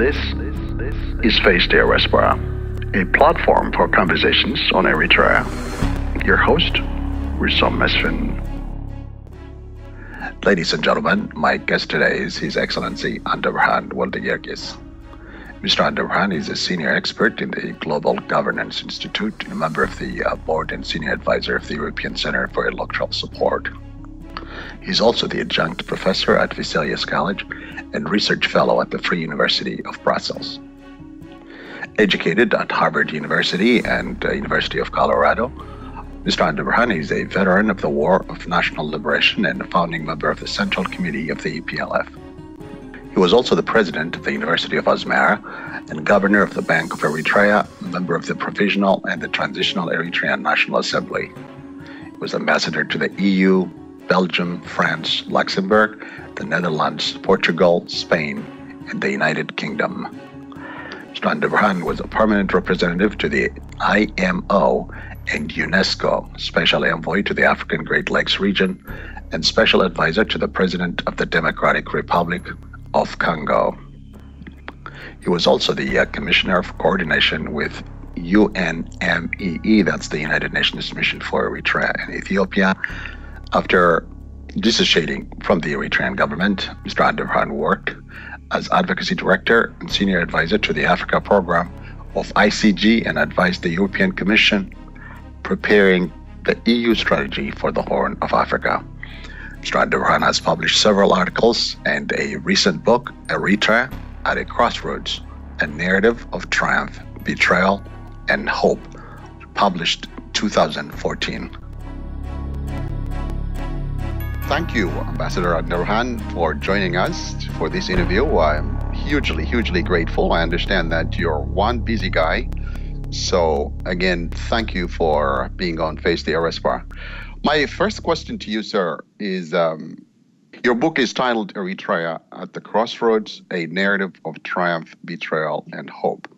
This is Face the Diaspora, a platform for conversations on Eritrea. Your host, Russom Mesfun. Ladies and gentlemen, my guest today is His Excellency Andebrhan Welde Giorgis. Mr. Andebrhan is a senior expert in the Global Governance Institute, a member of the board and senior advisor of the European Center for Electoral Support. He's also the adjunct professor at Vesalius College and research fellow at the Free University of Brussels. Educated at Harvard University and University of Colorado, Mr. Andebrhan is a veteran of the War of National Liberation and a founding member of the Central Committee of the EPLF. He was also the president of the University of Asmara and governor of the Bank of Eritrea, member of the Provisional and the Transitional Eritrean National Assembly. He was ambassador to the EU, Belgium, France, Luxembourg, the Netherlands, Portugal, Spain, and the United Kingdom. Mr. Andebrhan was a permanent representative to the IMO and UNESCO, Special Envoy to the African Great Lakes region, and Special Advisor to the President of the Democratic Republic of Congo. He was also the Commissioner of Coordination with UNMEE, that's the United Nations Mission for Eritrea and Ethiopia. After dissociating from the Eritrean government, Mr. Andebrhan worked as Advocacy Director and Senior Advisor to the Africa Program of ICG and advised the European Commission preparing the EU strategy for the Horn of Africa. Mr. Andebrhan has published several articles and a recent book, Eritrea at a Crossroads, a narrative of triumph, betrayal, and hope, published 2014. Thank you, Ambassador Andebrhan, for joining us for this interview. I'm hugely grateful. I understand that you're one busy guy. So again, thank you for being on Face the Diaspora. My first question to you, sir, is your book is titled Eritrea at the Crossroads, a narrative of triumph, betrayal, and hope.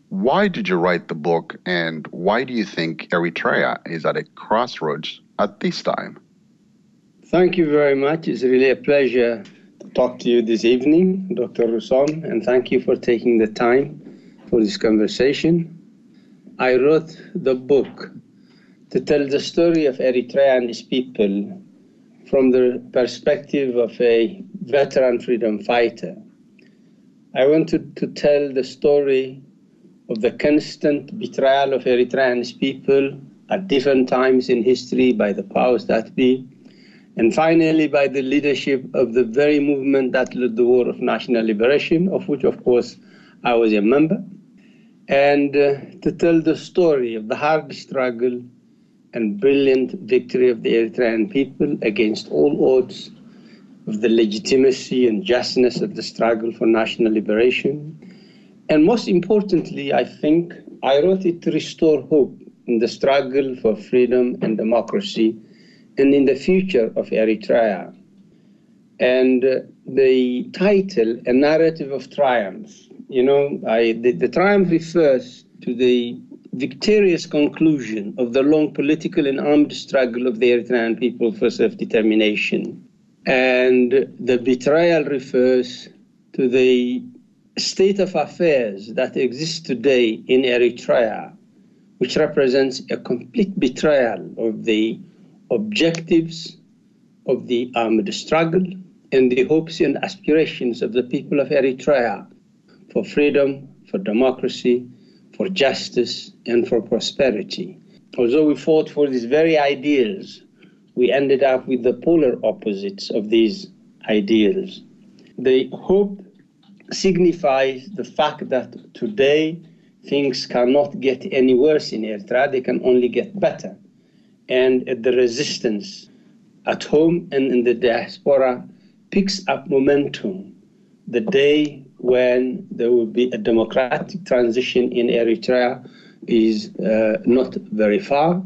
Why did you write the book, and why do you think Eritrea is at a crossroads at this time? Thank you very much. It's really a pleasure to talk to you this evening, Dr. Russom, and thank you for taking the time for this conversation. I wrote the book to tell the story of Eritrea and its people from the perspective of a veteran freedom fighter. I wanted to tell the story of the constant betrayal of Eritrea and its people at different times in history by the powers that be, and finally by the leadership of the very movement that led the War of National Liberation, of which, of course, I was a member, and to tell the story of the hard struggle and brilliant victory of the Eritrean people against all odds of the legitimacy and justness of the struggle for national liberation. And most importantly, I think, I wrote it to restore hope in the struggle for freedom and democracy and in the future of Eritrea. And the title, A Narrative of Triumph, the triumph refers to the victorious conclusion of the long political and armed struggle of the Eritrean people for self-determination. And the betrayal refers to the state of affairs that exists today in Eritrea, which represents a complete betrayal of the objectives of the armed struggle and the hopes and aspirations of the people of Eritrea for freedom, for democracy, for justice, and for prosperity. Although we fought for these very ideals, we ended up with the polar opposites of these ideals. The hope signifies the fact that today things cannot get any worse in Eritrea, they can only get better. And the resistance at home and in the diaspora picks up momentum the day when there will be a democratic transition in Eritrea is not very far.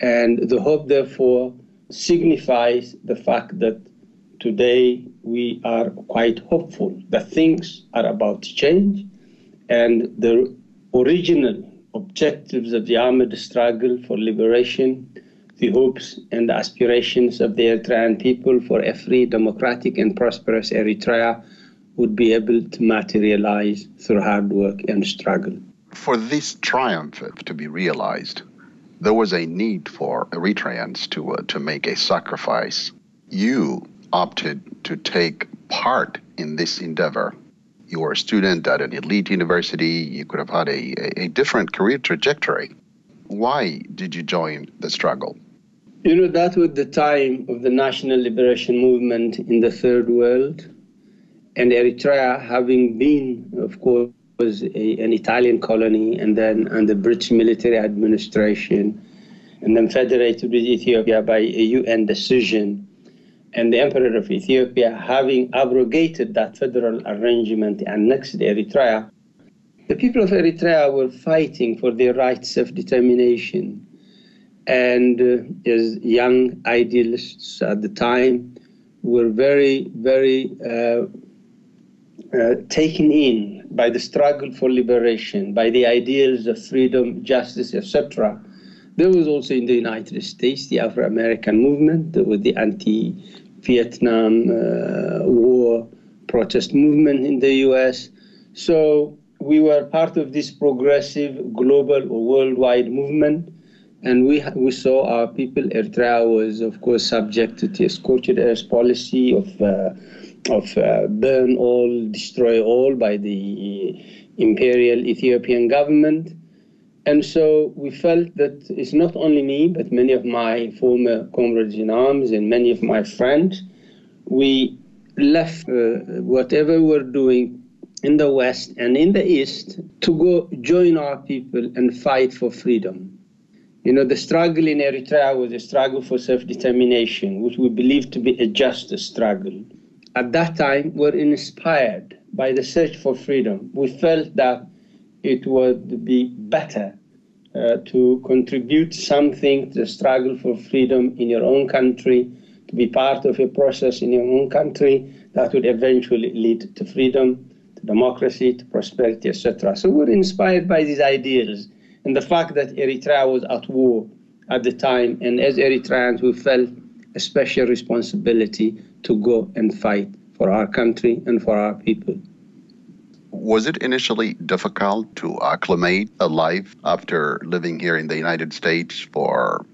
And the hope, therefore, signifies the fact that today we are quite hopeful that things are about to change and the original objectives of the armed struggle for liberation, the hopes and aspirations of the Eritrean people for a free, democratic, and prosperous Eritrea would be able to materialize through hard work and struggle. For this triumph to be realized, there was a need for Eritreans to make a sacrifice. You opted to take part in this endeavor. You were a student at an elite university. You could have had a different career trajectory. Why did you join the struggle? You know, that was the time of the national liberation movement in the Third World. And Eritrea, having been, of course, an Italian colony, and then under British military administration, and then federated with Ethiopia by a UN decision, and the Emperor of Ethiopia having abrogated that federal arrangement and annexed Eritrea, the people of Eritrea were fighting for their right to self-determination. And as young idealists at the time were very, very taken in by the struggle for liberation, by the ideals of freedom, justice, etc. There was also in the United States the Afro-American movement, with the anti-Vietnam War protest movement in the US. So we were part of this progressive global or worldwide movement. And we saw our people. Eritrea was, of course, subject to the scorched earth policy of burn all, destroy all by the imperial Ethiopian government. And so we felt that it's not only me, but many of my former comrades in arms and many of my friends, we left whatever we were doing in the West and in the East to go join our people and fight for freedom. You know, the struggle in Eritrea was a struggle for self-determination, which we believed to be a just struggle. At that time, we were inspired by the search for freedom. We felt that it would be better to contribute something to the struggle for freedom in your own country, to be part of a process in your own country that would eventually lead to freedom, to democracy, to prosperity, etc. So we were inspired by these ideals. And the fact that Eritrea was at war at the time, and as Eritreans, we felt a special responsibility to go and fight for our country and for our people. Was it initially difficult to acclimate a life after living here in the United States for,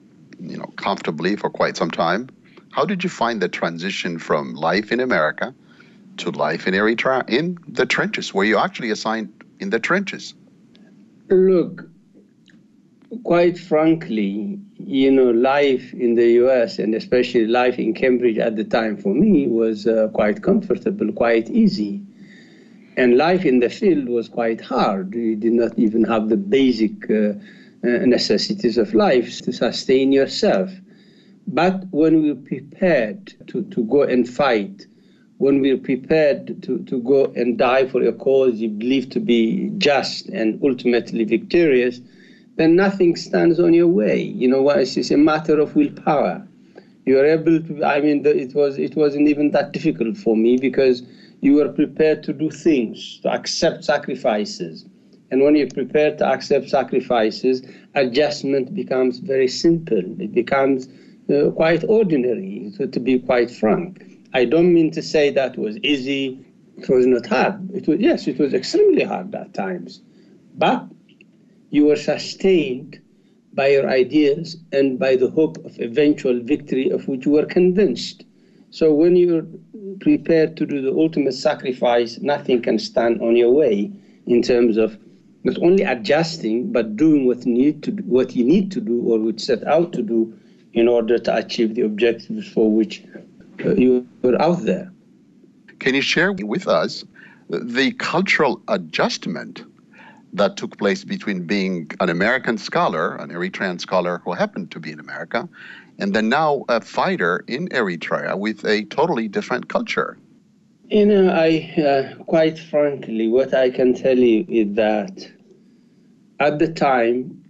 comfortably for quite some time? How did you find the transition from life in America to life in Eritrea, in the trenches? Were you actually assigned in the trenches? Look, quite frankly, life in the US and especially life in Cambridge at the time for me was quite comfortable, quite easy. And life in the field was quite hard. You did not even have the basic necessities of life to sustain yourself. But when we were prepared to go and fight, when we were prepared to go and die for a cause you believe to be just and ultimately victorious, then nothing stands on your way. It's just a matter of willpower. You are able to, it wasn't even that difficult for me because you were prepared to do things, to accept sacrifices. And when you're prepared to accept sacrifices, adjustment becomes very simple. It becomes quite ordinary, to be quite frank. I don't mean to say that was easy. It was not hard. It was extremely hard at times. But you were sustained by your ideas and by the hope of eventual victory of which you were convinced. So when you're prepared to do the ultimate sacrifice, nothing can stand on your way in terms of not only adjusting, but doing what you need to do or would set out to do in order to achieve the objectives for which you were out there. Can you share with us the cultural adjustment that took place between being an American scholar, an Eritrean scholar who happened to be in America, and then now a fighter in Eritrea with a totally different culture? Quite frankly, what I can tell you is that at the time,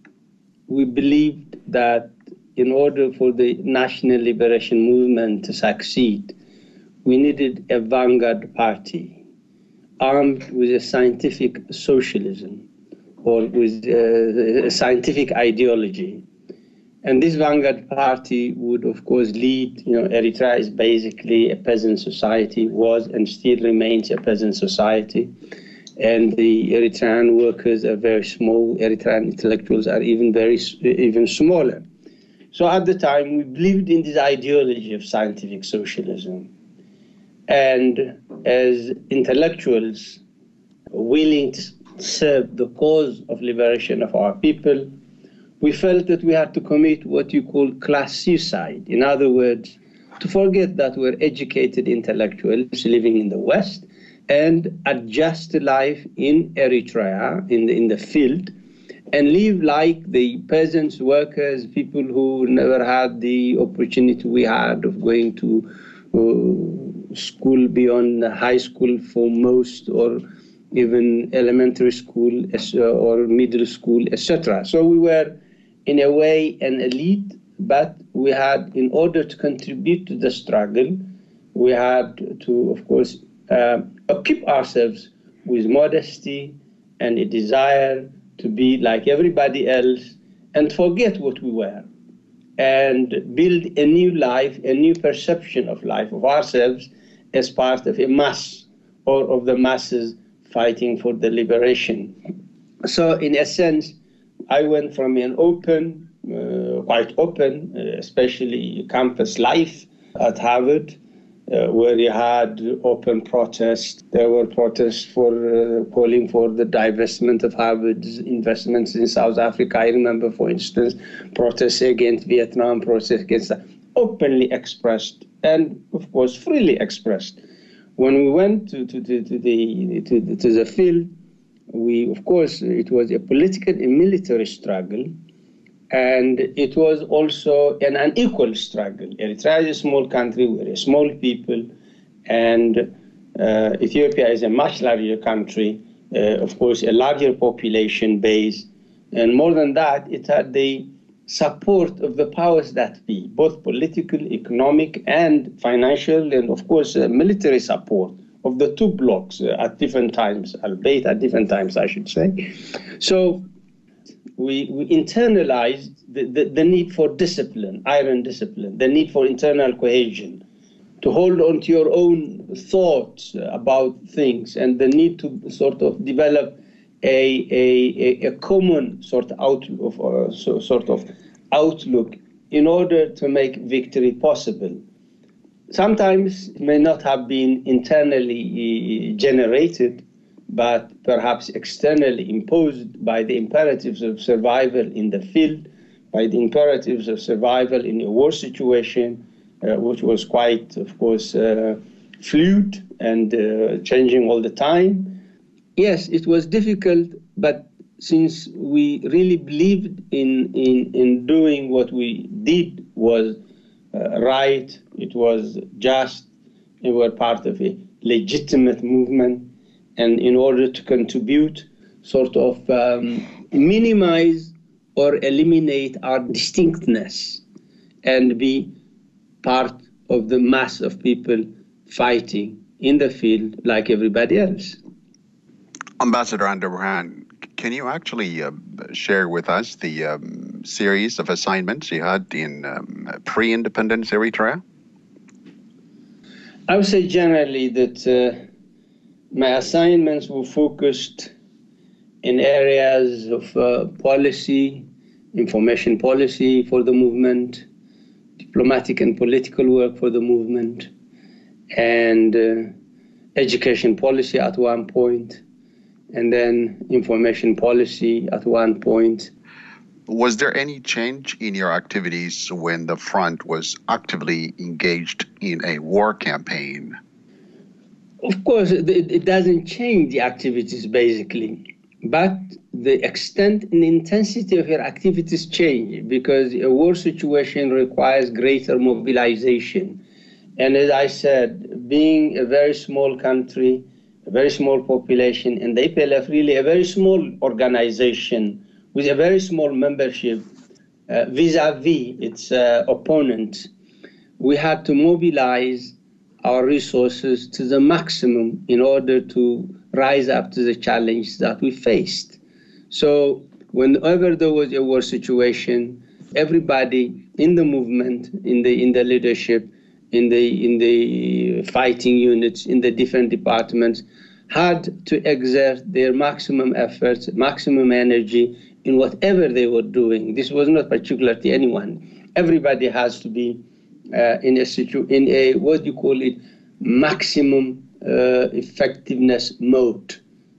we believed that in order for the national liberation movement to succeed, we needed a vanguard party armed with a scientific socialism or with a scientific ideology. And this vanguard party would, of course, lead. Eritrea is basically a peasant society, was and still remains a peasant society. And the Eritrean workers are very small. Eritrean intellectuals are even smaller. So at the time, we believed in this ideology of scientific socialism. And as intellectuals willing to serve the cause of liberation of our people, we felt that we had to commit what you call class suicide. In other words, to forget that we're educated intellectuals living in the West and adjust life in Eritrea, in the field, and live like the peasants, workers, people who never had the opportunity we had of going to school beyond high school for most, or even elementary school or middle school, etc. So we were, in a way, an elite, but we had, in order to contribute to the struggle, we had to, of course, equip ourselves with modesty and a desire to be like everybody else and forget what we were and build a new life, a new perception of life, of ourselves as part of a mass or of the masses fighting for the liberation. So in a sense, I went from an open, quite open, especially campus life at Harvard, where you had open protests. There were protests for calling for the divestment of Harvard's investments in South Africa. I remember, for instance, protests against Vietnam, protests against that, openly expressed and, of course, freely expressed. When we went to the field, of course, it was a political and military struggle, and it was also an unequal struggle. Eritrea is a small country, we're a small people, and Ethiopia is a much larger country, of course, a larger population base, and more than that, it had the support of the powers that be, both political, economic, and financial, and of course, military support of the two blocs at different times, albeit at different times, I should say. So we internalized the need for discipline, iron discipline, the need for internal cohesion, to hold on to your own thoughts about things, and the need to sort of develop a common sort of outlook in order to make victory possible. Sometimes it may not have been internally generated, but perhaps externally imposed by the imperatives of survival in the field, by the imperatives of survival in a war situation, which was quite, of course, fluid and changing all the time. Yes, it was difficult, but since we really believed in doing what we did was right, it was just, we were part of a legitimate movement, and in order to contribute, sort of minimize or eliminate our distinctness and be part of the mass of people fighting in the field like everybody else. Ambassador Andebrhan, can you actually share with us the series of assignments you had in pre-independence Eritrea? I would say generally that my assignments were focused in areas of policy, information policy for the movement, diplomatic and political work for the movement, and education policy at one point, and then information policy at one point. Was there any change in your activities when the front was actively engaged in a war campaign? Of course, it doesn't change the activities basically, but the extent and intensity of your activities change because a war situation requires greater mobilization. And as I said, being a very small country, a very small population, and the EPLF really a very small organization with a very small membership vis-a-vis its opponents, we had to mobilize our resources to the maximum in order to rise up to the challenge that we faced. So whenever there was a war situation, Everybody in the movement, in the leadership, in the fighting units, in the different departments, had to exert their maximum efforts, maximum energy in whatever they were doing. This was not particular to anyone. Everybody has to be in a what do you call it, maximum effectiveness mode.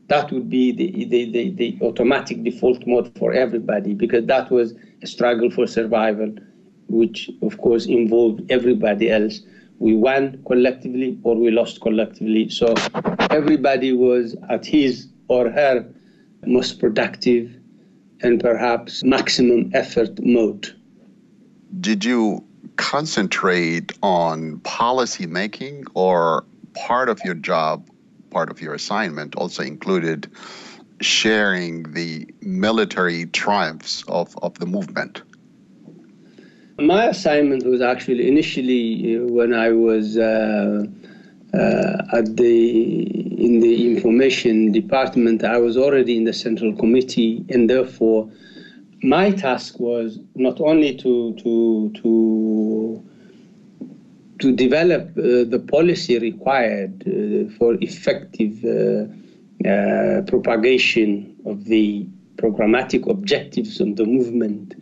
That would be the automatic default mode for everybody, because that was a struggle for survival, which of course involved everybody else. We won collectively or we lost collectively. So everybody was at his or her most productive and perhaps maximum effort mode. Did you concentrate on policy making, or part of your job, part of your assignment also included sharing the military triumphs of the movement? My assignment was actually initially when I was in the information department, I was already in the central committee, and therefore my task was not only to develop the policy required for effective propagation of the programmatic objectives of the movement,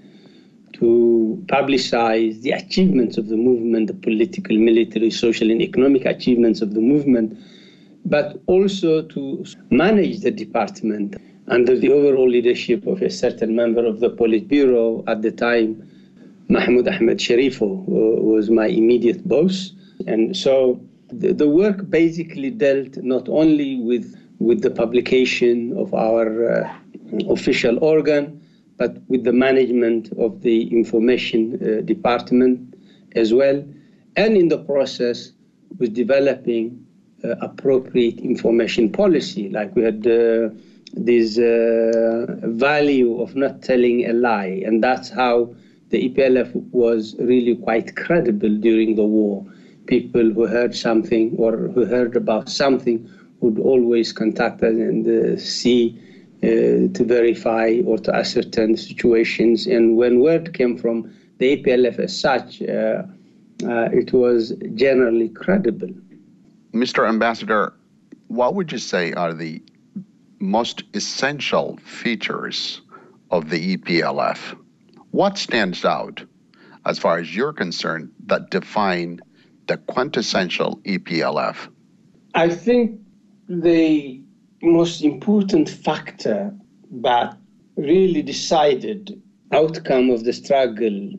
to publicize the achievements of the movement, the political, military, social, and economic achievements of the movement, but also to manage the department under the overall leadership of a certain member of the Politburo at the time. Mahmoud Ahmed Sharifo was my immediate boss. And so the work basically dealt not only with the publication of our official organ, but with the management of the information department as well, and in the process with developing appropriate information policy. Like we had this value of not telling a lie, and that's how the EPLF was really quite credible during the war. People who heard something or who heard about something would always contact us and see to verify or to ascertain situations. And when word came from the EPLF as such, it was generally credible. Mr. Ambassador, what would you say are the most essential features of the EPLF? What stands out, as far as you're concerned, that define the quintessential EPLF? I think the most important factor that really decided outcome of the struggle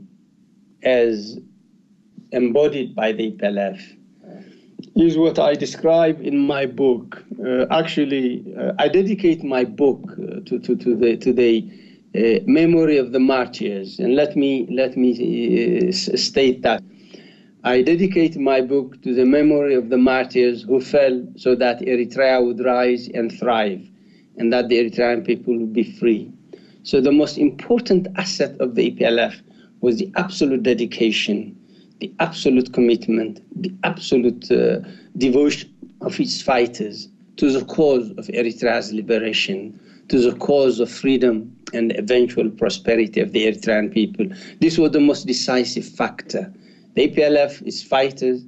as embodied by the EPLF is what I describe in my book. I dedicate my book to the memory of the martyrs, and let me state that I dedicate my book to the memory of the martyrs who fell so that Eritrea would rise and thrive, and that the Eritrean people would be free. So the most important asset of the EPLF was the absolute dedication, the absolute commitment, the absolute devotion of its fighters to the cause of Eritrea's liberation, to the cause of freedom and eventual prosperity of the Eritrean people. This was the most decisive factor. The EPLF, its fighters,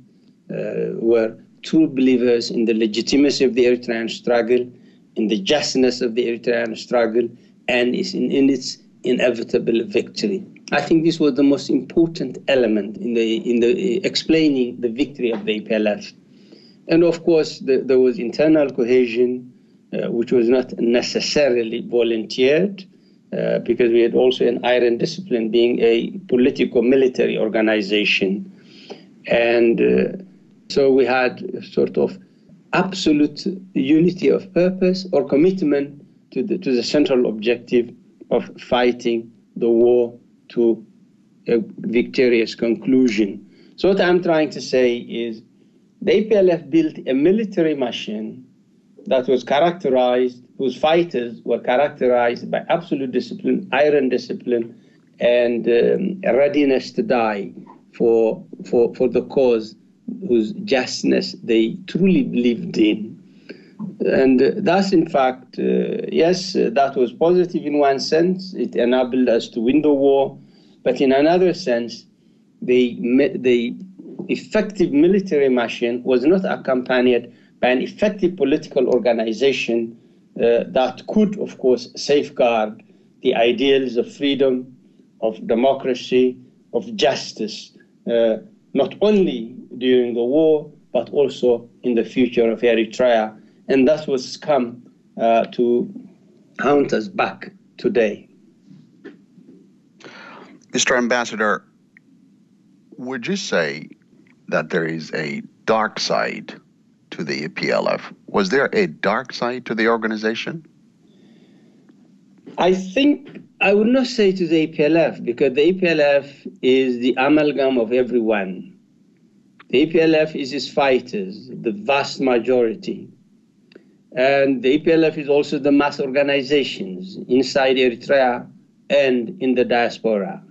were true believers in the legitimacy of the Eritrean struggle, in the justness of the Eritrean struggle, and in its inevitable victory. I think this was the most important element in the explaining the victory of the EPLF. And of course, there was internal cohesion, which was not necessarily volunteered, because we had also an iron discipline, being a politico-military organization. And so we had sort of absolute unity of purpose or commitment to the central objective of fighting the war to a victorious conclusion. So what I'm trying to say is the EPLF built a military machine that was characterized, whose fighters were characterized by absolute discipline, iron discipline, and a readiness to die for the cause whose justness they truly believed in. And thus, in fact, yes, that was positive in one sense. It enabled us to win the war. But in another sense, the effective military machine was not accompanied by an effective political organization that could, of course, safeguard the ideals of freedom, of democracy, of justice, not only during the war, but also in the future of Eritrea. And that's what's come to haunt us back today. Mr. Ambassador, would you say that there is a dark side to the EPLF? Was there a dark side to the organization? I think I would not say to the EPLF, because the EPLF is the amalgam of everyone. The EPLF is its fighters, the vast majority. And the EPLF is also the mass organizations inside Eritrea and in the diaspora.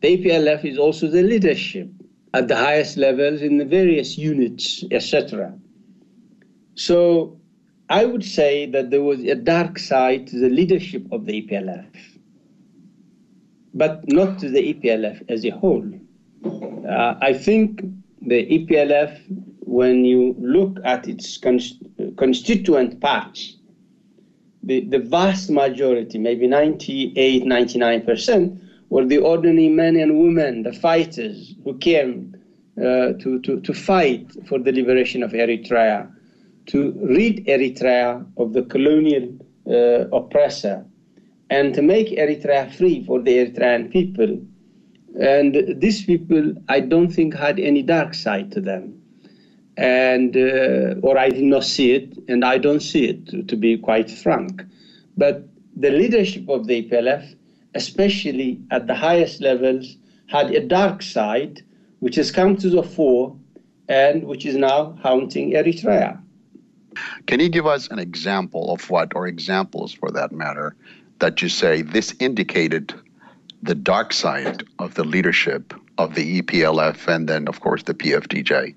The EPLF is also the leadership at the highest levels in the various units, etc. So I would say that there was a dark side to the leadership of the EPLF, but not to the EPLF as a whole. I think the EPLF, when you look at its constituent parts, the vast majority, maybe 98, 99%, were the ordinary men and women, the fighters who came to fight for the liberation of Eritrea, to rid Eritrea of the colonial oppressor, and to make Eritrea free for the Eritrean people. And these people, I don't think, had any dark side to them. And, or I did not see it, and I don't see it, to be quite frank. But the leadership of the EPLF, especially at the highest levels, had a dark side, which has come to the fore and which is now haunting Eritrea. Can you give us an example of what, or examples for that matter, that you say this indicated the dark side of the leadership of the EPLF and then, of course, the PFDJ?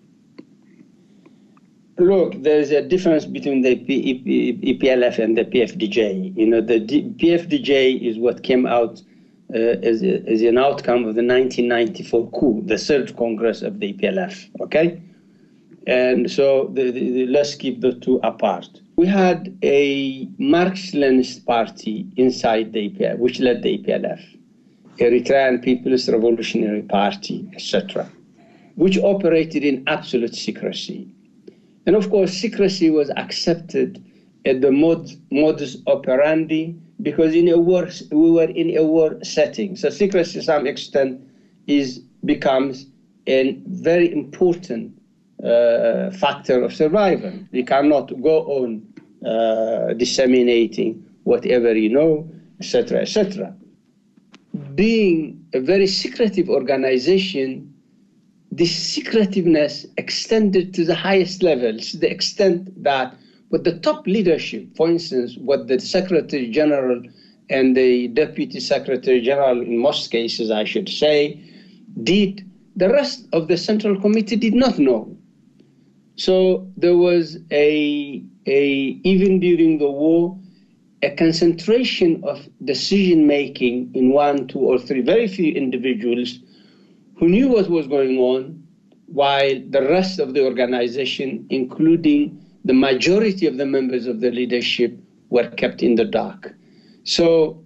Look, there's a difference between the EPLF and the PFDJ. You know, the PFDJ is what came out as an outcome of the 1994 coup, the third Congress of the EPLF, okay? And so let's keep the two apart. We had a Marxist-Leninist party inside the EPLF, which led the EPLF, Eritrean People's Revolutionary Party, etc., which operated in absolute secrecy. And of course, secrecy was accepted at the modus operandi because we were in a war setting. So secrecy, to some extent, becomes a very important factor of survival. You cannot go on disseminating whatever you know, etc., etc. Being a very secretive organization, this secretiveness extended to the highest levels, to the extent that with the top leadership, for instance, what the Secretary General and the Deputy Secretary General, in most cases, I should say, did, the rest of the Central Committee did not know. So there was even during the war, a concentration of decision-making in one, two, or three, very few individuals who knew what was going on, while the rest of the organization, including the majority of the members of the leadership, were kept in the dark. So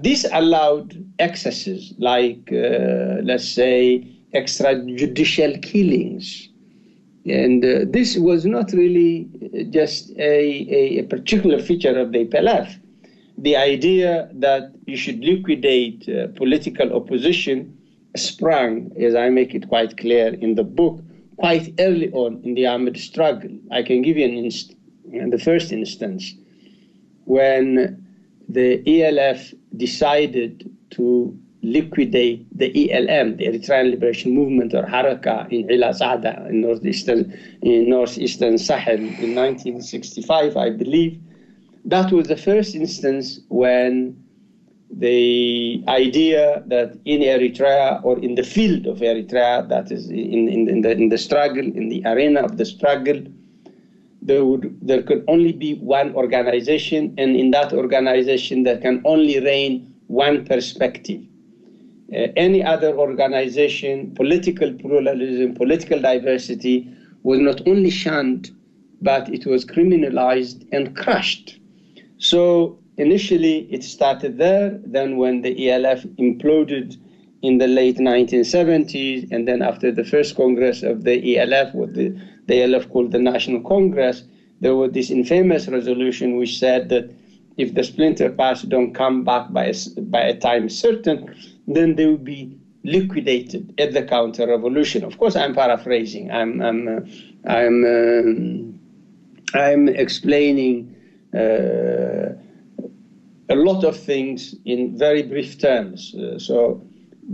this allowed excesses like, let's say, extrajudicial killings. And this was not really just a particular feature of the EPLF. The idea that you should liquidate political opposition sprang, as I make it quite clear in the book, quite early on in the armed struggle. I can give you the first instance, when the ELF decided to liquidate the ELM, the Eritrean Liberation Movement, or Haraka, in Ila Sada, in northeastern Sahel, in 1965, I believe. That was the first instance when the idea that in Eritrea, or in the field of Eritrea, that is in the struggle, in the arena of the struggle, there could only be one organization, and in that organization there can only reign one perspective. any other organization, political pluralism, political diversity was not only shunned, but it was criminalized and crushed. So initially it started there. Then when the ELF imploded in the late 1970s, and then after the first Congress of the ELF, what the ELF called the National Congress, there was this infamous resolution which said that if the splinter parts don't come back by a time certain, then they will be liquidated at the counter-revolution. Of course, I'm paraphrasing. I'm explaining a lot of things in very brief terms.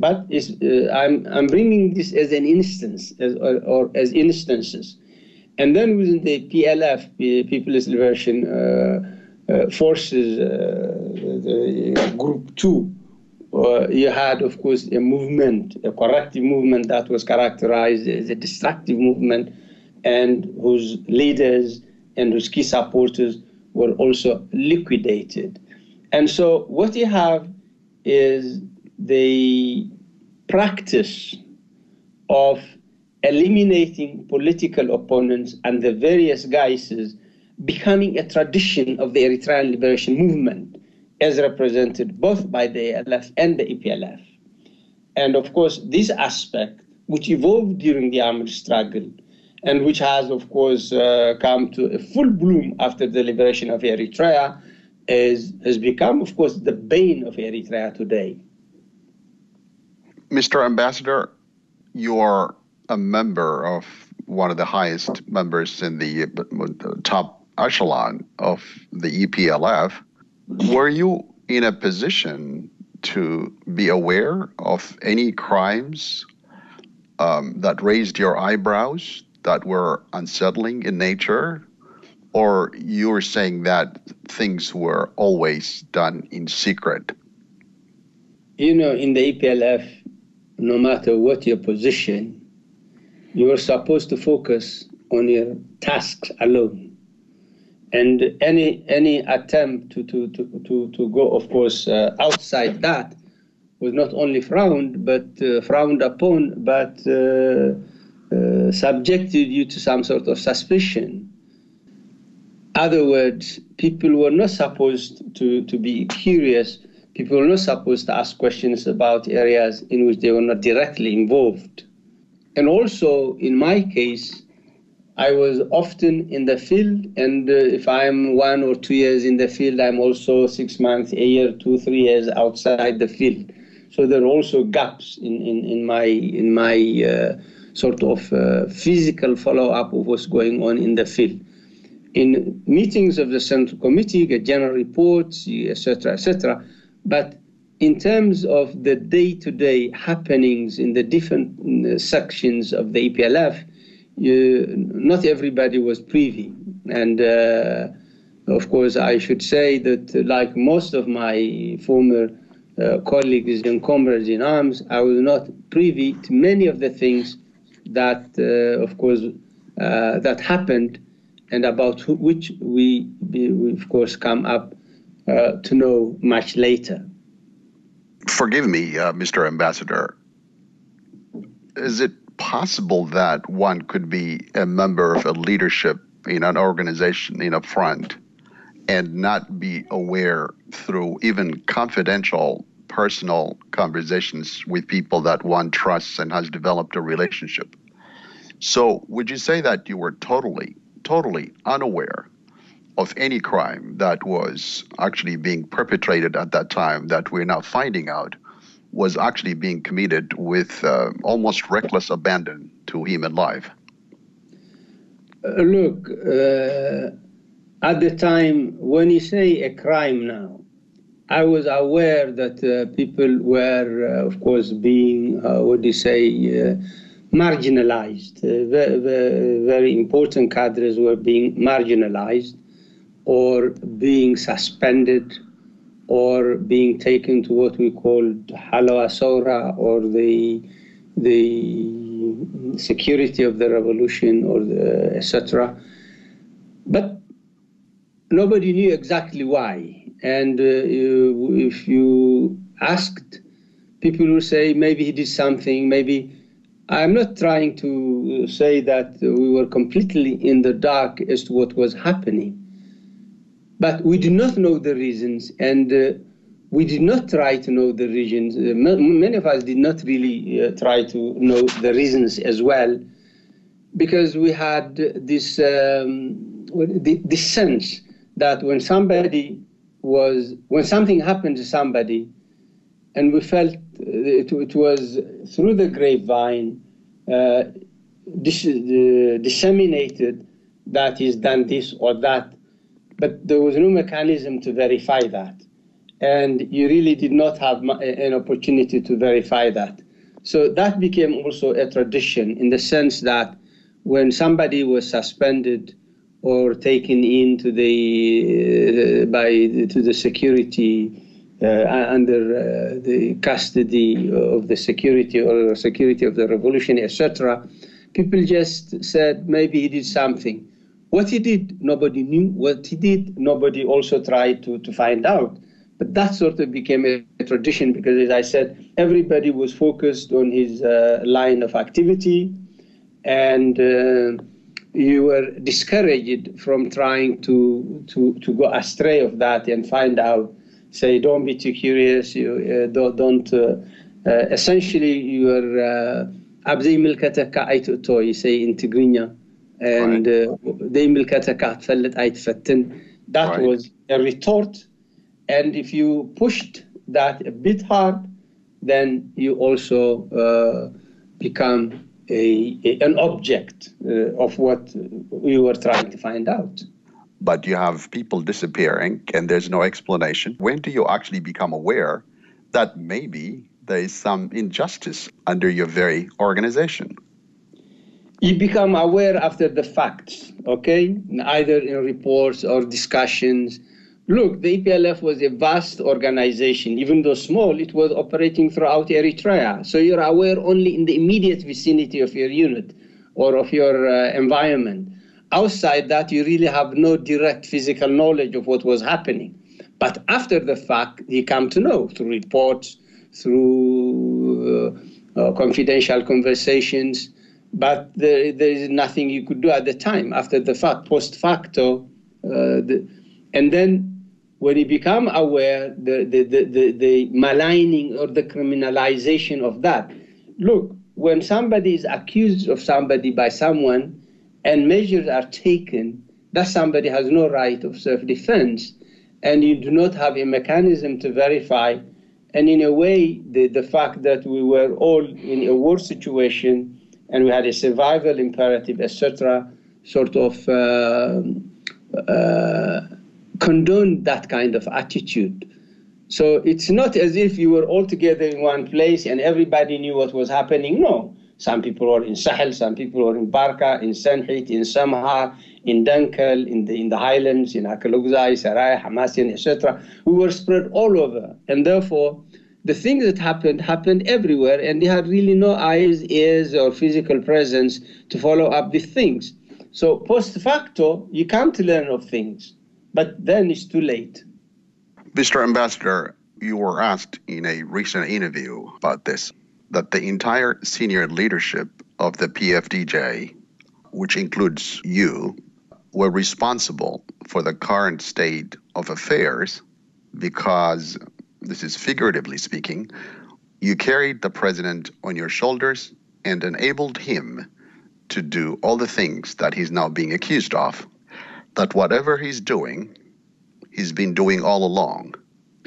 I'm bringing this as an instance, or as instances. And then within the PLF, the People's Liberation Forces, the Group 2, you had, of course, a movement, a corrective movement that was characterized as a destructive movement, and whose leaders and whose key supporters were also liquidated. And so what you have is the practice of eliminating political opponents and the various guises becoming a tradition of the Eritrean liberation movement, as represented both by the ELF and the EPLF. And of course, this aspect, which evolved during the armed struggle, and which has, of course, come to a full bloom after the liberation of Eritrea, has become, of course, the bane of Eritrea today. Mr. Ambassador, you're a member of one of the highest members in the top echelon of the EPLF. Were you in a position to be aware of any crimes that raised your eyebrows, that were unsettling in nature? Or you were saying that things were always done in secret? You know, in the EPLF, no matter what your position, you are supposed to focus on your tasks alone. And any attempt to go, of course, outside that was not only frowned upon, but subjected you to some sort of suspicion. Other words, people were not supposed to be curious. People were not supposed to ask questions about areas in which they were not directly involved. And also, in my case, I was often in the field, and if I'm 1 or 2 years in the field, I'm also 6 months, a year, 2, 3 years outside the field. So there are also gaps in my sort of physical follow-up of what's going on in the field. In meetings of the Central Committee, get general reports, etc., etc. But in terms of the day-to-day happenings in the different sections of the EPLF, not everybody was privy. And of course, I should say that, like most of my former colleagues and comrades in arms, I was not privy to many of the things that, of course, that happened, and about which we of course, come up to know much later. Forgive me, Mr. Ambassador. Is it possible that one could be a member of a leadership in an organization, in a front, and not be aware through even confidential personal conversations with people that one trusts and has developed a relationship? So would you say that you were totally unaware of any crime that was actually being perpetrated at that time, that we're now finding out was actually being committed with almost reckless abandon to human life? Look, at the time, when you say a crime now, I was aware that people were, of course, being, marginalized. Very important cadres were being marginalized, or being suspended, or being taken to what we called Halawa Sora, or the security of the revolution, or etc. But nobody knew exactly why. And if you asked People will say maybe he did something, maybe. I'm not trying to say that we were completely in the dark as to what was happening, but we did not know the reasons, and we did not try to know the reasons. Many of us did not really try to know the reasons as well, because we had this sense that when something happened to somebody, and we felt it was through the grapevine disseminated that he's done this or that, but there was no mechanism to verify that. And you really did not have an opportunity to verify that. So that became also a tradition in the sense that when somebody was suspended or taken into the security under the custody of the security or security of the revolution, etc., people just said maybe he did something. What he did, nobody knew. What he did, nobody also tried to find out. But that sort of became a tradition because, as I said, everybody was focused on his line of activity, and you were discouraged from trying to go astray of that and find out. Say, don't be too curious. You don't. Essentially, you are abdi milkataka aitu to. You say in Tigrinya, and they milkataka tfellet ait fatin. That was a retort, and if you pushed that a bit hard, then you also become an object of what we were trying to find out. But you have people disappearing and there's no explanation. When do you actually become aware that maybe there is some injustice under your very organization? You become aware after the facts, okay? Either in reports or discussions. Look, the EPLF was a vast organization. Even though small, it was operating throughout Eritrea. So you're aware only in the immediate vicinity of your unit or of your environment. Outside that, you really have no direct physical knowledge of what was happening. But after the fact, you come to know through reports, through confidential conversations. But there is nothing you could do at the time. After the fact, post facto, and then when you become aware, the maligning or the criminalization of that. Look, when somebody is accused of somebody by someone, and measures are taken, that somebody has no right of self-defense, and you do not have a mechanism to verify. And in a way, the fact that we were all in a war situation and we had a survival imperative, etc., sort of condoned that kind of attitude. So it's not as if you were all together in one place and everybody knew what was happening. No. Some people were in Sahel, some people were in Barka, in Sanhit, in Samha, in Dankel, in the highlands, in Akalugzai, Sarai, Hamassian, etc. We were spread all over. And therefore, the things that happened everywhere, and they had really no eyes, ears, or physical presence to follow up the things. So post facto, you come to learn of things, but then it's too late. Mr. Ambassador, you were asked in a recent interview about this, that the entire senior leadership of the PFDJ, which includes you, were responsible for the current state of affairs because, this is figuratively speaking, you carried the president on your shoulders and enabled him to do all the things that he's now being accused of, that whatever he's doing, he's been doing all along.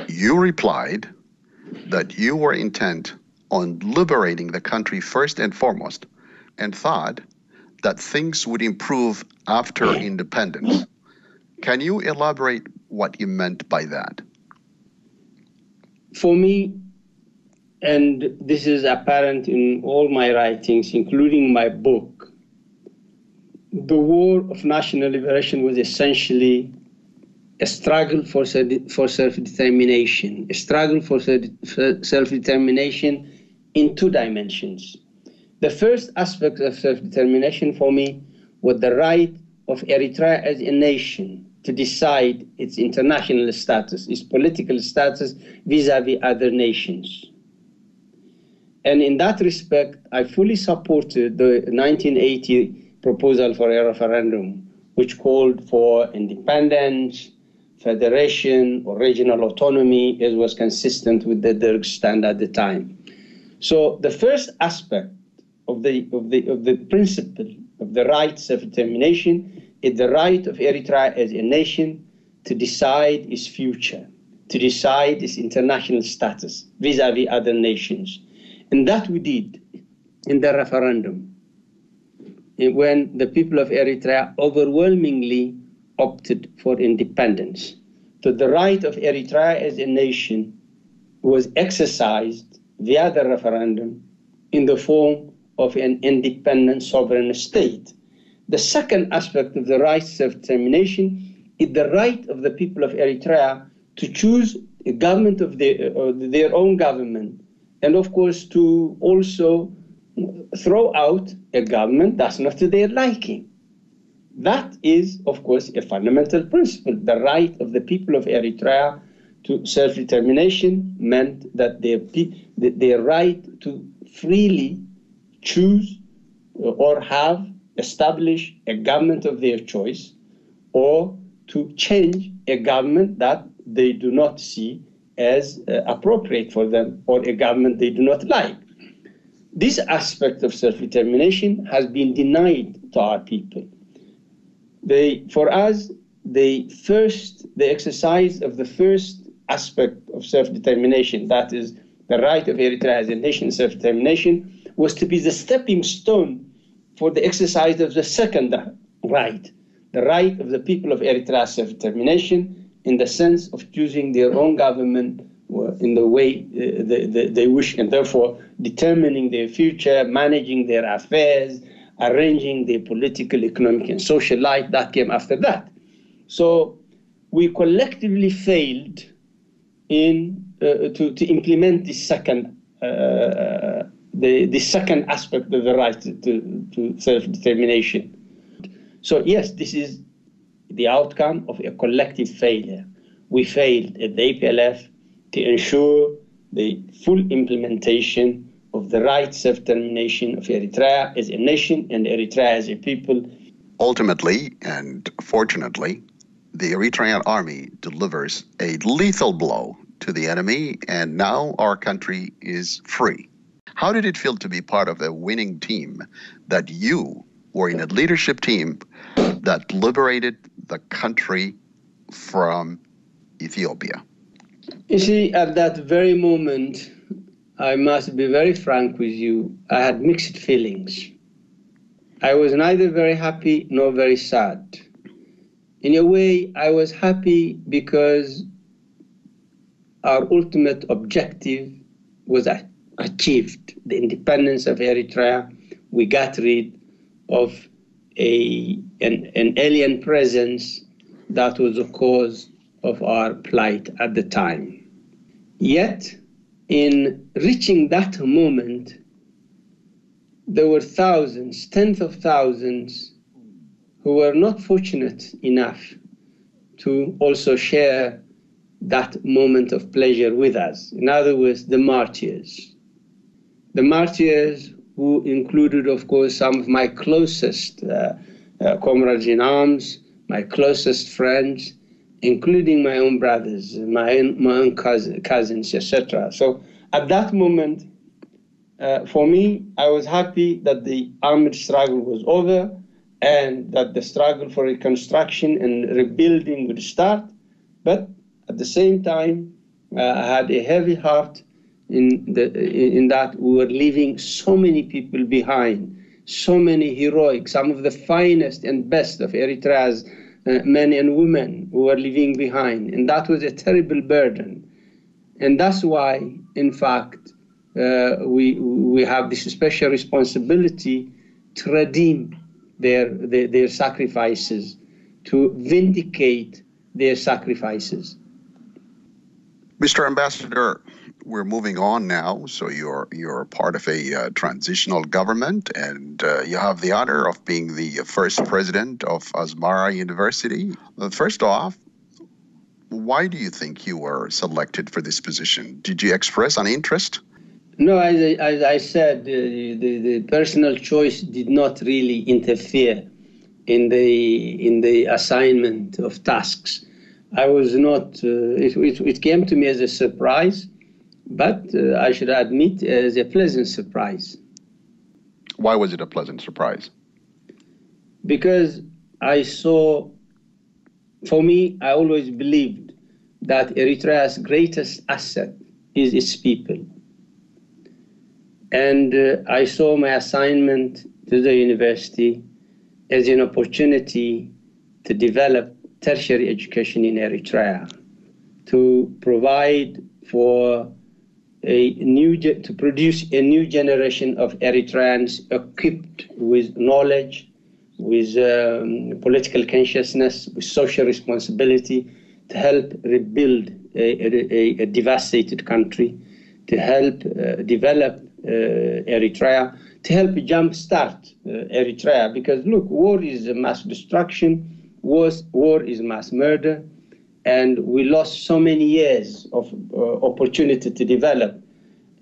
You replied that you were intent on liberating the country first and foremost, and thought that things would improve after independence. Can you elaborate what you meant by that? For me, and this is apparent in all my writings, including my book, the war of national liberation was essentially a struggle for self-determination, a struggle for self-determination in two dimensions. The first aspect of self-determination for me was the right of Eritrea as a nation to decide its international status, its political status vis-à-vis other nations. And in that respect, I fully supported the 1980 proposal for a referendum, which called for independence, federation, or regional autonomy, as was consistent with the Derg stand at the time. So the first aspect of the principle of the right of self-determination is the right of Eritrea as a nation to decide its future, to decide its international status vis-à-vis other nations. And that we did in the referendum, when the people of Eritrea overwhelmingly opted for independence. So the right of Eritrea as a nation was exercised via the referendum in the form of an independent sovereign state. The second aspect of the right of self-determination is the right of the people of Eritrea to choose a government of their own government, and of course to also throw out a government that's not to their liking. That is, of course, a fundamental principle. The right of the people of Eritrea to self-determination meant that their right to freely choose or establish a government of their choice, or to change a government that they do not see as appropriate for them, or a government they do not like. This aspect of self-determination has been denied to our people. For us, the exercise of the first aspect of self-determination, that is the right of Eritrea as a nation self-determination, was to be the stepping stone for the exercise of the second right, the right of the people of Eritrea self-determination, in the sense of choosing their own government in the way they wish, and therefore determining their future, managing their affairs, arranging their political, economic, and social life. That came after that. So we collectively failed to implement the second aspect of the right to self-determination. So yes, this is the outcome of a collective failure. We failed at the EPLF to ensure the full implementation of the right self-determination of Eritrea as a nation and Eritrea as a people. Ultimately, and fortunately, the Eritrean army delivers a lethal blow to the enemy, and now our country is free. How did it feel to be part of a winning team, that you were in a leadership team that liberated the country from Ethiopia? You see, at that very moment, I must be very frank with you, I had mixed feelings. I was neither very happy nor very sad. In a way, I was happy because our ultimate objective was achieved, the independence of Eritrea. We got rid of an alien presence that was the cause of our plight at the time. Yet, in reaching that moment, there were thousands, tens of thousands, who were not fortunate enough to also share that moment of pleasure with us. In other words, the martyrs. The martyrs who included, of course, some of my closest comrades in arms, my closest friends, including my own brothers, my own cousins, etc. So at that moment, for me, I was happy that the armed struggle was over and that the struggle for reconstruction and rebuilding would start. But at the same time, I had a heavy heart in that we were leaving so many people behind, so many heroic, some of the finest and best of Eritrea's men and women who were leaving behind. And that was a terrible burden. And that's why, in fact, we have this special responsibility to redeem their sacrifices, to vindicate their sacrifices. Mr. Ambassador, we're moving on now. So you're part of a transitional government, and you have the honor of being the first president of Asmara University. First off, why do you think you were selected for this position? Did you express an interest? No, as I said, the personal choice did not really interfere in the assignment of tasks. I was not. It came to me as a surprise, but I should admit as a pleasant surprise. Why was it a pleasant surprise? Because I saw, for me, I always believed that Eritrea's greatest asset is its people. And I saw my assignment to the university as an opportunity to develop tertiary education in Eritrea, to provide for to produce a new generation of Eritreans equipped with knowledge, with political consciousness, with social responsibility, to help rebuild a devastated country, to help develop Eritrea, to help jumpstart Eritrea. Because look, war is mass destruction, war is mass murder, and we lost so many years of opportunity to develop.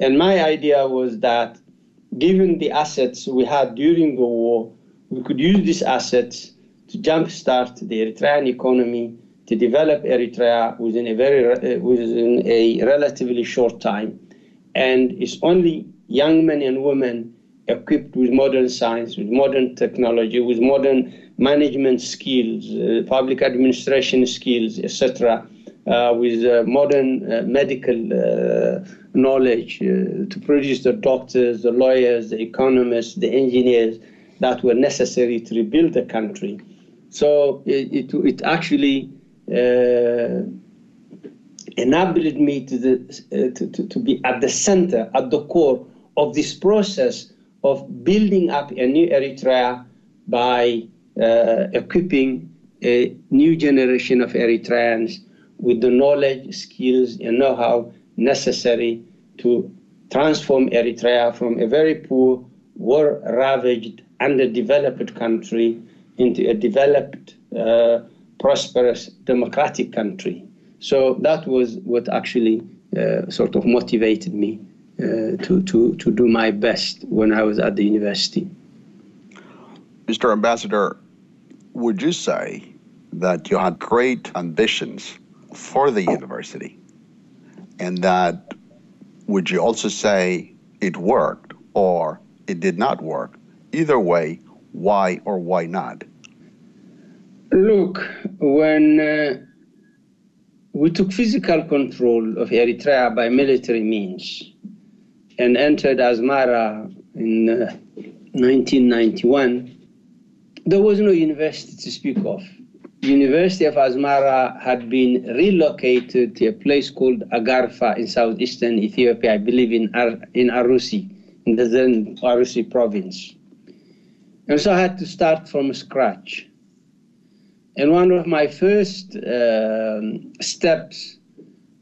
And my idea was that given the assets we had during the war, we could use these assets to jumpstart the Eritrean economy, to develop Eritrea within a relatively short time. And it's only young men and women equipped with modern science, with modern technology, with modern management skills, public administration skills, etc., with modern medical knowledge to produce the doctors, the lawyers, the economists, the engineers that were necessary to rebuild the country. So it actually enabled me to be at the center, at the core of this process of building up a new Eritrea by equipping a new generation of Eritreans with the knowledge, skills, and know-how necessary to transform Eritrea from a very poor, war-ravaged, underdeveloped country into a developed, prosperous, democratic country. So that was what actually sort of motivated me to do my best when I was at the university. Mr. Ambassador, would you say that you had great ambitions for the university, and that would you also say it worked or it did not work? Either way, why or why not? Look, when we took physical control of Eritrea by military means and entered Asmara in 1991, there was no university to speak of. The University of Asmara had been relocated to a place called Agarfa in southeastern Ethiopia, I believe in Arusi, in the then Arusi province. And so I had to start from scratch. And one of my first steps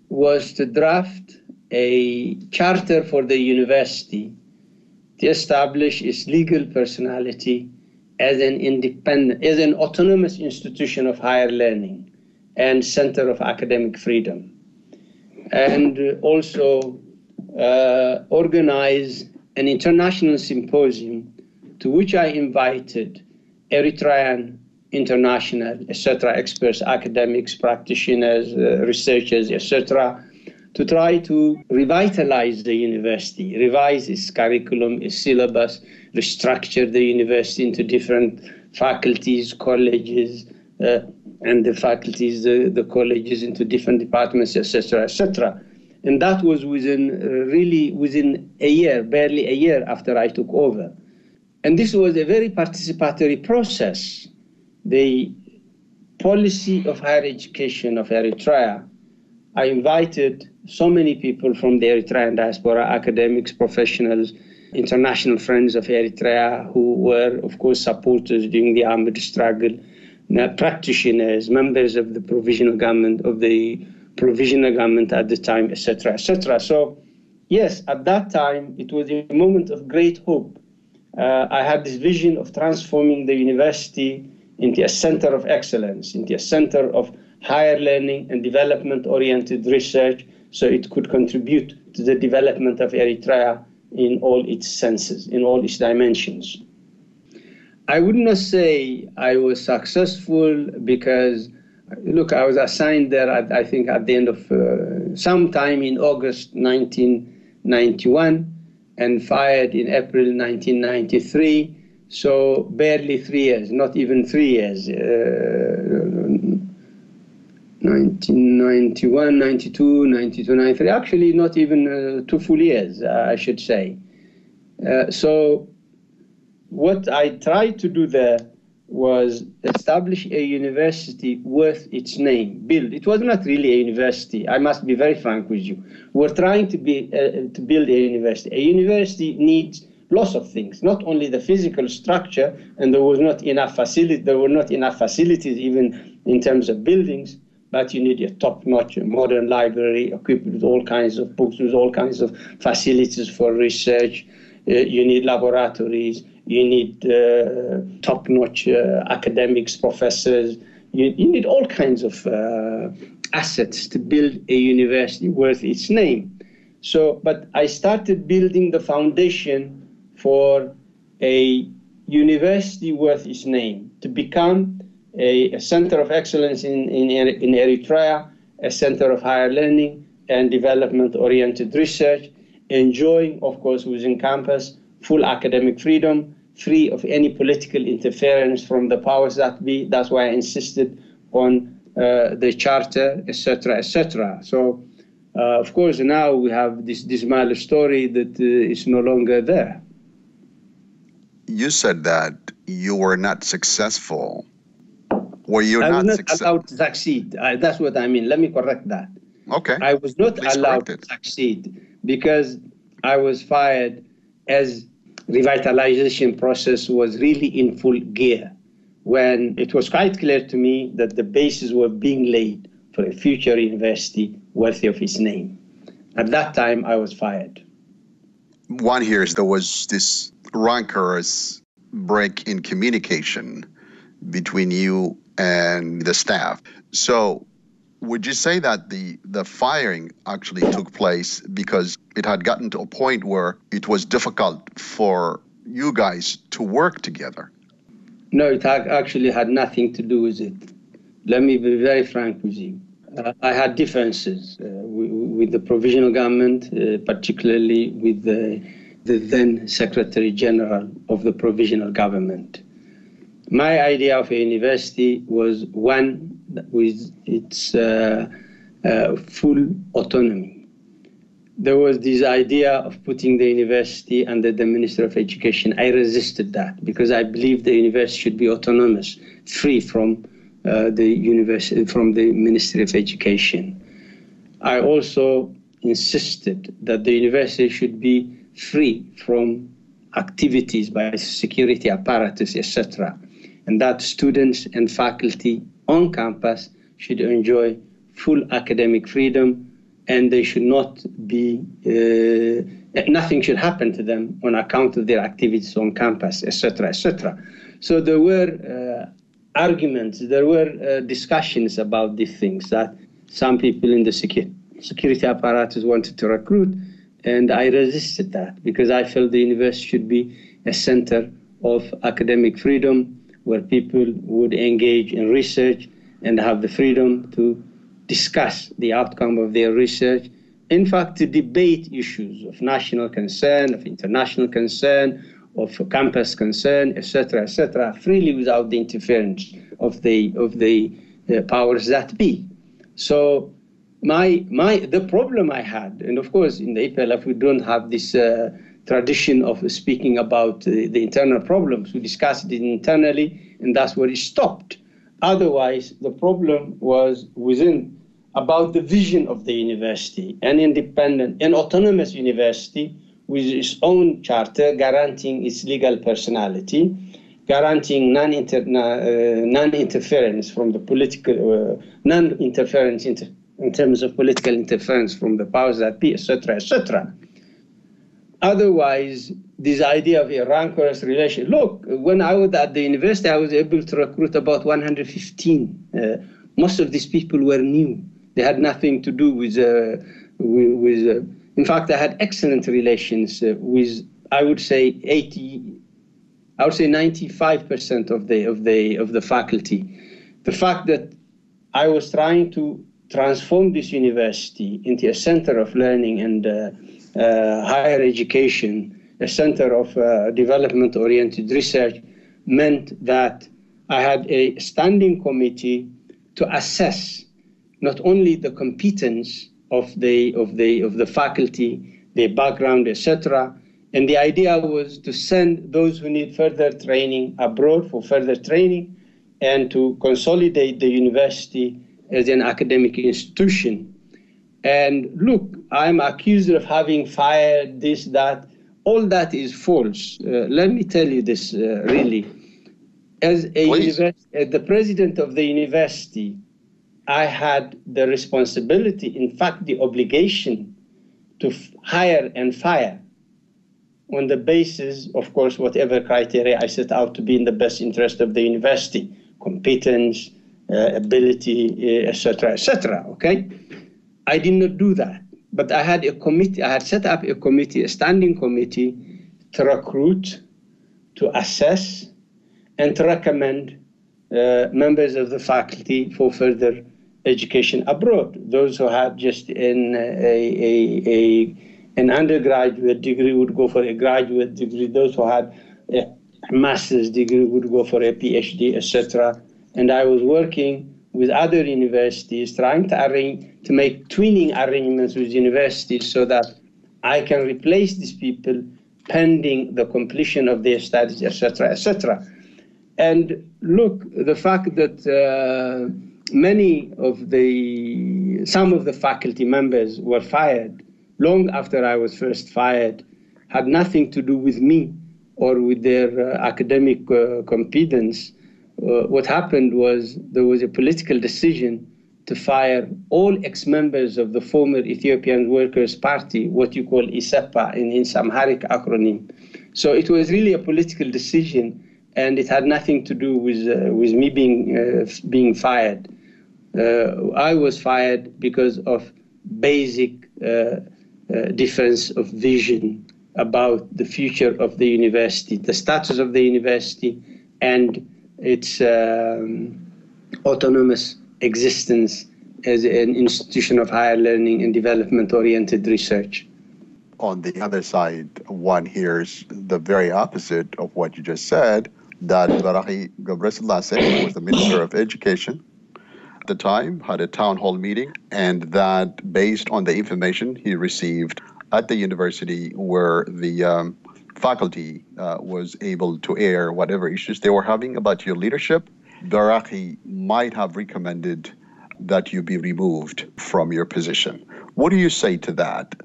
was to draft a charter for the university to establish its legal personality as an independent, as an autonomous institution of higher learning and center of academic freedom. And also organize an international symposium to which I invited Eritrean, international, etc., experts, academics, practitioners, researchers, etc., to try to revitalize the university, revise its curriculum, its syllabus, restructure the university into different faculties, colleges, and the faculties, the colleges into different departments, etc., etc. And that was within a year, barely a year after I took over. And this was a very participatory process. The policy of higher education of Eritrea, I invited so many people from the Eritrean diaspora, academics, professionals, international friends of Eritrea who were, of course, supporters during the armed struggle, practitioners, members of the provisional government, at the time, etc., etc. So, yes, at that time, it was a moment of great hope. I had this vision of transforming the university into a center of excellence, into a center of higher learning and development-oriented research, so it could contribute to the development of Eritrea in all its senses, in all its dimensions. I would not say I was successful because, look, I was assigned there, I think, at the end of sometime in August 1991 and fired in April 1993. So barely 3 years, not even 3 years. 1991, 92, 92, 93, actually not even 2 full years, I should say. So what I tried to do there was establish a university worth its name, build. It was not really a university, I must be very frank with you. We're trying to build a university. A university needs lots of things, not only the physical structure, and there were not enough facilities even in terms of buildings, but you need a top-notch modern library equipped with all kinds of books, with all kinds of facilities for research. You need laboratories, you need top-notch academics, professors. You need all kinds of assets to build a university worth its name. So, but I started building the foundation for a university worth its name, to become a center of excellence in Eritrea, a center of higher learning and development-oriented research, enjoying, of course, within campus, full academic freedom, free of any political interference from the powers that be. That's why I insisted on the charter, etc., etc. So, of course, now we have this dismal story that is no longer there. You said that you were not successful. Were you I not was not allowed to succeed. That's what I mean. Let me correct that. Okay. I was not Please allowed correct to succeed because I was fired as revitalization process was really in full gear, when it was quite clear to me that the bases were being laid for a future university worthy of its name. At that time, I was fired. One hears there was this rancorous break in communication between you and the staff. So would you say that the firing actually took place because it had gotten to a point where it was difficult for you guys to work together? No, it actually had nothing to do with it. Let me be very frank with you. I had differences with the provisional government, particularly with the then Secretary General of the provisional government. My idea of a university was one with its full autonomy. There was this idea of putting the university under the Minister of Education. I resisted that because I believed the university should be autonomous, free from the Ministry of Education. I also insisted that the university should be free from activities by security apparatus, etc., and that students and faculty on campus should enjoy full academic freedom, and they should not be, nothing should happen to them on account of their activities on campus, etc., etc. So there were arguments, there were discussions about these things that some people in the security apparatus wanted to recruit, and I resisted that because I felt the university should be a center of academic freedom where people would engage in research and have the freedom to discuss the outcome of their research. In fact, to debate issues of national concern, of international concern, of campus concern, etc., freely without the interference of the powers that be. So the problem I had, and of course in the EPLF we don't have this tradition of speaking about the internal problems. We discussed it internally, and that's where it stopped. Otherwise, the problem was within, about the vision of the university, an independent and autonomous university with its own charter guaranteeing its legal personality, guaranteeing non-interference from the political, non-interference in terms of political interference from the powers that be, etc., etc. Otherwise, this idea of a rancorous relation. Look, when I was at the university, I was able to recruit about 115. Most of these people were new. They had nothing to do with In fact, I had excellent relations with, I would say 95% of the faculty. The fact that I was trying to transform this university into a center of learning and higher education, a center of development-oriented research, meant that I had a standing committee to assess not only the competence of the faculty, their background, etc. And the idea was to send those who need further training abroad for further training, and to consolidate the university as an academic institution. And look, I'm accused of having fired this, that. All that is false. Let me tell you this really. As the president of the university, I had the responsibility, in fact, the obligation to hire and fire on the basis, of course, whatever criteria I set out to be in the best interest of the university, competence, ability, etc., etc. Okay, I did not do that, but I had a committee. I had set up a committee, a standing committee, to recruit, to assess, and to recommend members of the faculty for further education abroad. Those who had just an undergraduate degree would go for a graduate degree. Those who had a master's degree would go for a PhD, etc. And I was working with other universities, trying to make twinning arrangements with universities so that I can replace these people pending the completion of their studies, etc., etc. And look, the fact that some of the faculty members were fired long after I was first fired had nothing to do with me or with their academic competence. What happened was there was a political decision to fire all ex-members of the former Ethiopian Workers' Party, what you call ISEPA in Amharic acronym. So it was really a political decision, and it had nothing to do with me being fired. I was fired because of basic difference of vision about the future of the university, the status of the university, and its autonomous existence as an institution of higher learning and development-oriented research. On the other side, one hears the very opposite of what you just said, that Barahi Gebreselassie, who was the Minister of Education at the time, had a town hall meeting, and that based on the information he received at the university where the faculty was able to air whatever issues they were having about your leadership, Barahi might have recommended that you be removed from your position. What do you say to that?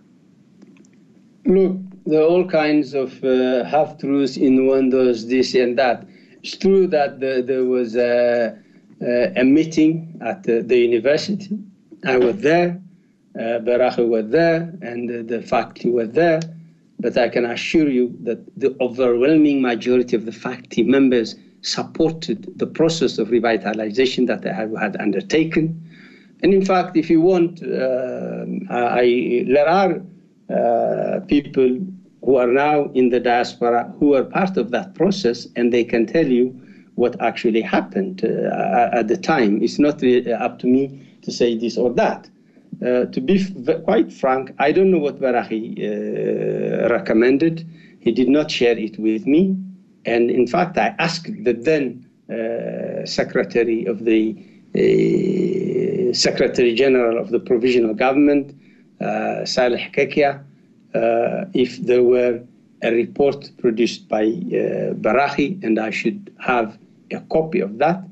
Look, there are all kinds of half-truths in one does this and that. It's true that there was a meeting at the university. I was there, Barahi was there, and the faculty were there. But I can assure you that the overwhelming majority of the faculty members supported the process of revitalization that I had undertaken. And in fact, if you want, there are people who are now in the diaspora who are part of that process, and they can tell you what actually happened at the time. It's not up to me to say this or that. To be quite frank, I don't know what Barahi recommended. He did not share it with me. And in fact, I asked the then Secretary of the Secretary General of the Provisional Government, Saleh Kekia, if there were a report produced by Barahi, and I should have a copy of that.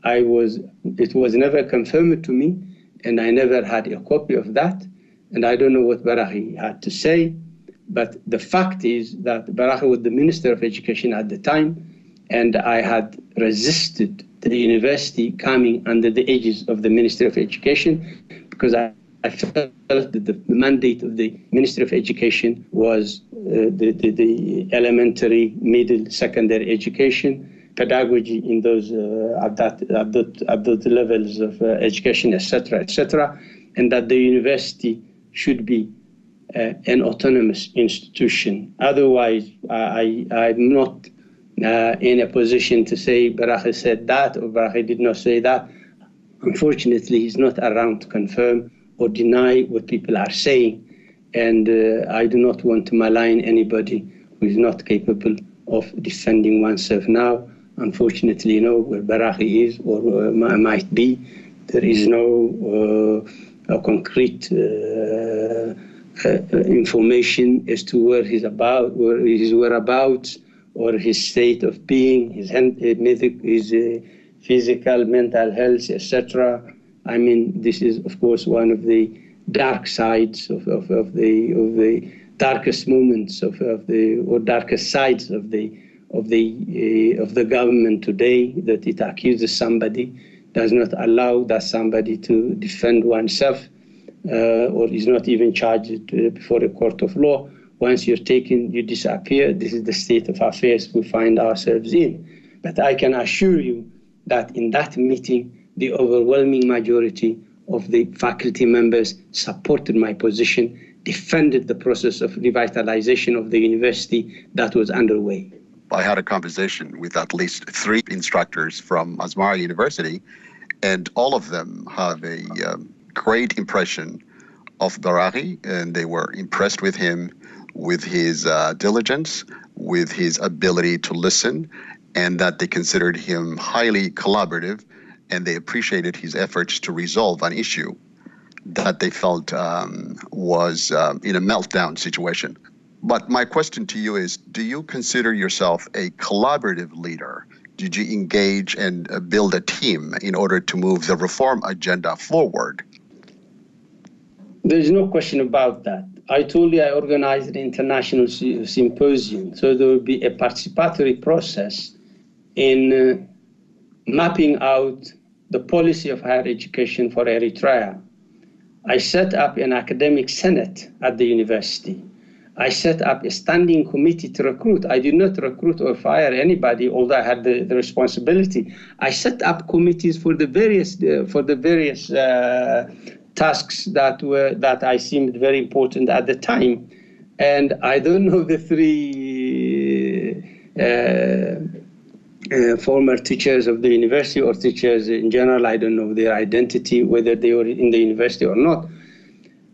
It was never confirmed to me, and I never had a copy of that. And I don't know what Barahi had to say, but the fact is that Barahi was the Minister of Education at the time, and I had resisted the university coming under the aegis of the Ministry of Education, because I felt that the mandate of the Ministry of Education was the elementary, middle, secondary education, pedagogy in those at those levels of education, etc., etc., and that the university should be an autonomous institution. Otherwise, I'm not in a position to say Barahi said that or Barahi did not say that. Unfortunately, he's not around to confirm or deny what people are saying. And I do not want to malign anybody who is not capable of defending oneself now. Unfortunately, where Barahi is or might be, there is no concrete information as to where he's about, where his whereabouts, or his state of being, his physical, mental health, etc. I mean, this is, of course, one of the dark sides of the darkest moments or darkest sides of the government today, that it accuses somebody, does not allow that somebody to defend oneself, or is not even charged before a court of law. Once you're taken, you disappear. This is the state of affairs we find ourselves in. But I can assure you that in that meeting, the overwhelming majority of the faculty members supported my position, defended the process of revitalization of the university that was underway. I had a conversation with at least 3 instructors from Asmara University, and all of them have a great impression of Barahi, and they were impressed with him, with his diligence, with his ability to listen, and that they considered him highly collaborative, and they appreciated his efforts to resolve an issue that they felt was in a meltdown situation. But my question to you is, do you consider yourself a collaborative leader? Did you engage and build a team in order to move the reform agenda forward? There's no question about that. I told you I organized an international symposium, so there will be a participatory process in mapping out the policy of higher education for Eritrea. I set up an academic senate at the university. I set up a standing committee to recruit. I did not recruit or fire anybody, although I had the responsibility. I set up committees for the various tasks that I seemed very important at the time. And I don't know the 3 former teachers of the university or teachers in general. I don't know their identity, whether they were in the university or not.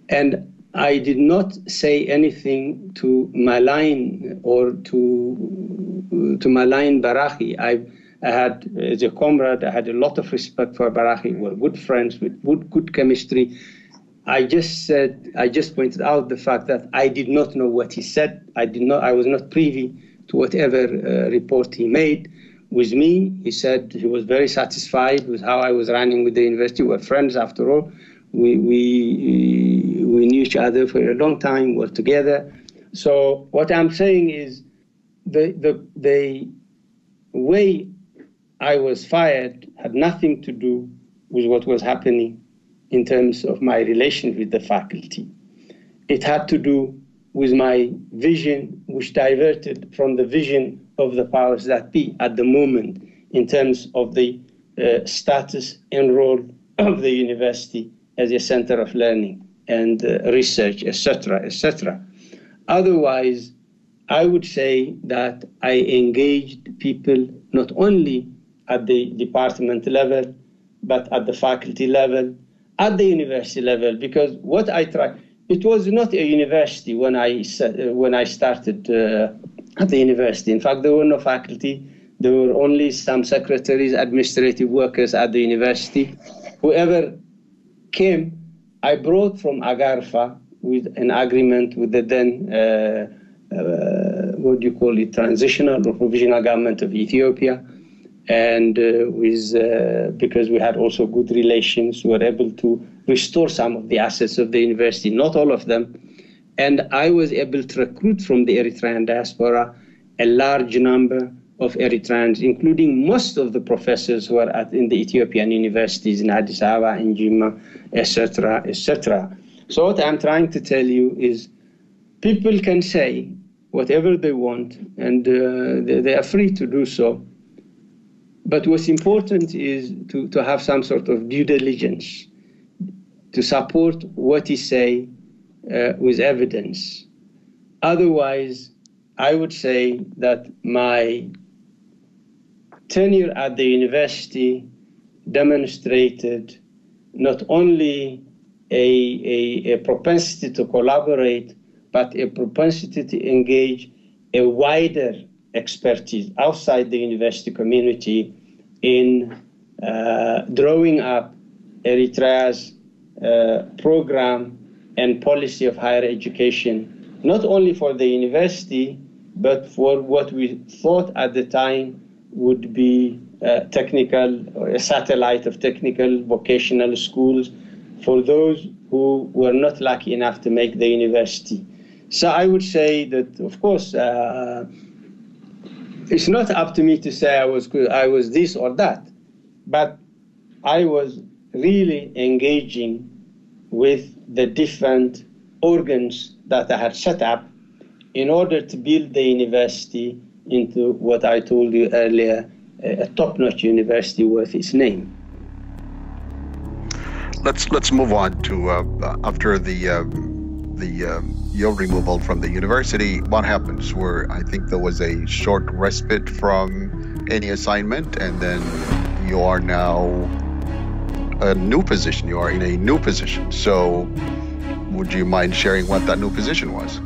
And I did not say anything to malign or to malign Barahi. I had, as a comrade, I had a lot of respect for Barahi. We were good friends with good chemistry. I just pointed out the fact that I did not know what he said. I was not privy to whatever report he made. With me, he said he was very satisfied with how I was running with the university. We were friends after all. We knew each other for a long time, were together. So what I'm saying is the way I was fired had nothing to do with what was happening in terms of my relations with the faculty. It had to do with my vision, which diverted from the vision of the powers that be at the moment in terms of the status and role of the university as a center of learning and research, etc., etc. Otherwise, I would say that I engaged people not only at the department level, but at the faculty level, at the university level, because what I tried, it was not a university when I started at the university. In fact, there were no faculty. There were only some secretaries, administrative workers at the university. Whoever came, I brought from Agarfa with an agreement with the then, transitional or provisional government of Ethiopia. And because we had also good relations, we were able to restore some of the assets of the university, not all of them. And I was able to recruit from the Eritrean diaspora a large number of Eritreans, including most of the professors who are in the Ethiopian universities in Addis Ababa, in Jimma, etc., etc. So what I'm trying to tell you is people can say whatever they want, and they are free to do so. But what's important is to have some sort of due diligence, to support what he say, with evidence. Otherwise, I would say that my tenure at the university demonstrated not only a propensity to collaborate, but a propensity to engage a wider expertise outside the university community in drawing up Eritrea's program and policy of higher education, not only for the university, but for what we thought at the time would be technical, or a satellite of technical vocational schools for those who were not lucky enough to make the university. So I would say that, of course, it's not up to me to say I was this or that, but I was really engaging with the different organs that I had set up in order to build the university into what I told you earlier, a top-notch university worth its name. Let's move on to after your removal from the university. What happens? Where I think there was a short respite from any assignment, and then you are now a new position. You are in a new position. So, would you mind sharing what that new position was?